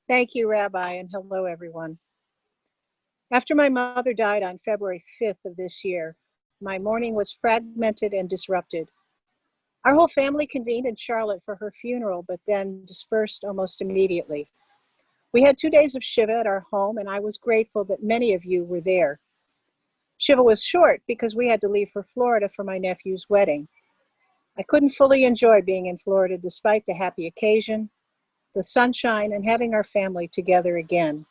Thank you, Rabbi, and hello, everyone. After my mother died on February 5th of this year, my mourning was fragmented and disrupted. Our whole family convened in Charlotte for her funeral, but then dispersed almost immediately. We had 2 days of Shiva at our home, and I was grateful that many of you were there. Shiva was short because we had to leave for Florida for my nephew's wedding. I couldn't fully enjoy being in Florida despite the happy occasion, the sunshine, and having our family together again.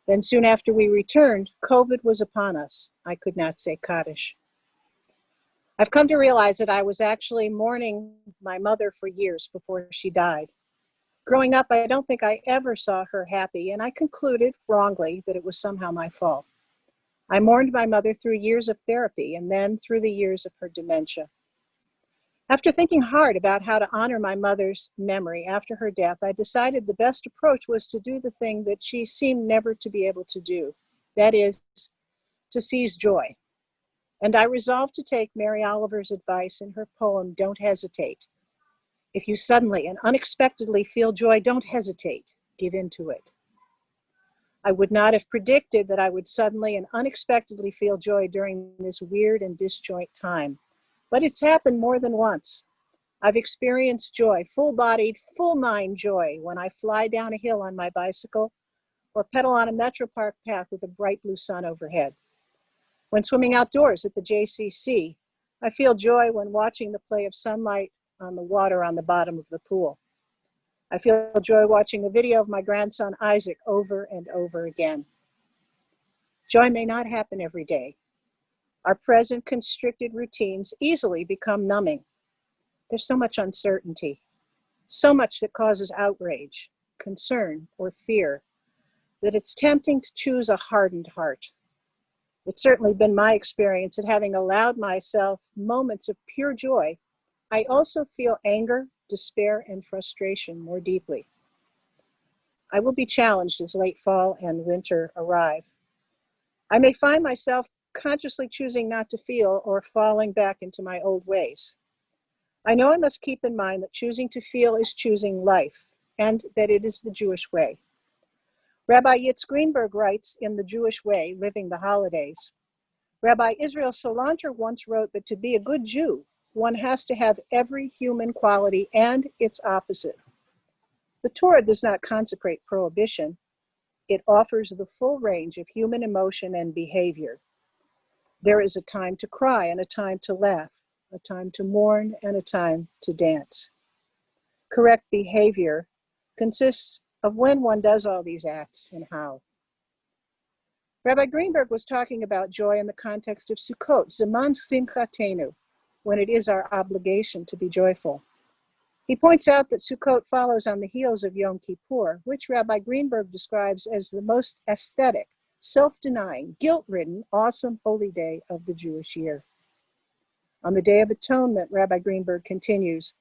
Then soon after we returned, COVID was upon us. I could not say Kaddish. I've come to realize that I was actually mourning my mother for years before she died. Growing up, I don't think I ever saw her happy, and I concluded wrongly that it was somehow my fault. I mourned my mother through years of therapy and then through the years of her dementia. After thinking hard about how to honor my mother's memory after her death, I decided the best approach was to do the thing that she seemed never to be able to do. That is, to seize joy. And I resolved to take Mary Oliver's advice in her poem, Don't Hesitate. If you suddenly and unexpectedly feel joy, don't hesitate, give into it. I would not have predicted that I would suddenly and unexpectedly feel joy during this weird and disjoint time. But it's happened more than once. I've experienced joy, full-bodied, full-mind joy when I fly down a hill on my bicycle or pedal on a Metro Park path with a bright blue sun overhead. When swimming outdoors at the JCC, I feel joy when watching the play of sunlight on the water on the bottom of the pool. I feel joy watching a video of my grandson Isaac over and over again. Joy may not happen every day. Our present constricted routines easily become numbing. There's so much uncertainty, so much that causes outrage, concern, or fear, that it's tempting to choose a hardened heart. It's certainly been my experience that having allowed myself moments of pure joy, I also feel anger, despair, and frustration more deeply. I will be challenged as late fall and winter arrive. I may find myself consciously choosing not to feel or falling back into my old ways. I know I must keep in mind that choosing to feel is choosing life, and that it is the Jewish way. Rabbi Yitz Greenberg writes in The Jewish Way, Living the Holidays. Rabbi Israel Salanter once wrote that to be a good Jew, one has to have every human quality and its opposite. The Torah does not consecrate prohibition. It offers the full range of human emotion and behavior. There is a time to cry and a time to laugh, a time to mourn and a time to dance. Correct behavior consists of when one does all these acts and how. Rabbi Greenberg was talking about joy in the context of Sukkot, Zeman Simchatenu, when it is our obligation to be joyful. He points out that Sukkot follows on the heels of Yom Kippur, which Rabbi Greenberg describes as the most aesthetic, self-denying, guilt-ridden, awesome holy day of the Jewish year. On the Day of Atonement, Rabbi Greenberg continues,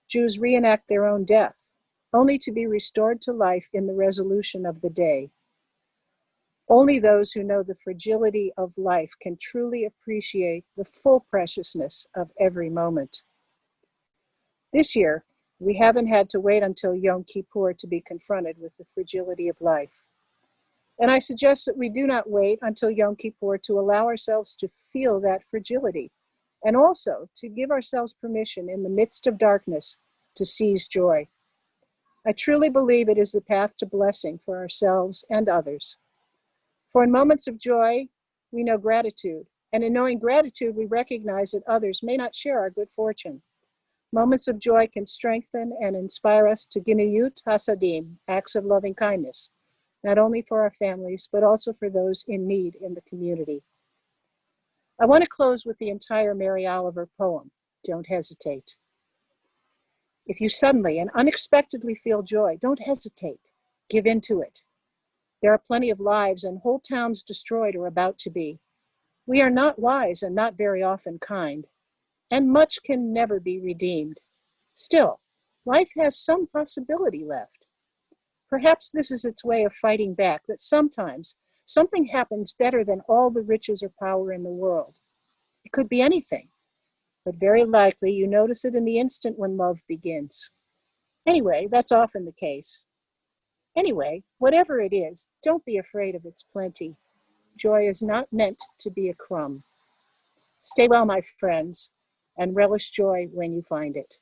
Jews reenact their own death, only to be restored to life in the resolution of the day. Only those who know the fragility of life can truly appreciate the full preciousness of every moment. This year, we haven't had to wait until Yom Kippur to be confronted with the fragility of life. And I suggest that we do not wait until Yom Kippur to allow ourselves to feel that fragility, and also to give ourselves permission in the midst of darkness to seize joy. I truly believe it is the path to blessing for ourselves and others. For in moments of joy, we know gratitude, and in knowing gratitude, we recognize that others may not share our good fortune. Moments of joy can strengthen and inspire us to Giniyut Hasadim, acts of loving kindness, not only for our families, but also for those in need in the community. I want to close with the entire Mary Oliver poem, Don't Hesitate. If you suddenly and unexpectedly feel joy, don't hesitate. Give into it. There are plenty of lives and whole towns destroyed or about to be. We are not wise and not very often kind, and much can never be redeemed. Still, life has some possibility left. Perhaps this is its way of fighting back, that sometimes something happens better than all the riches or power in the world. It could be anything. but very likely you notice it in the instant when love begins. Anyway, that's often the case. Anyway, whatever it is, don't be afraid of its plenty. Joy is not meant to be a crumb. Stay well, my friends, and relish joy when you find it.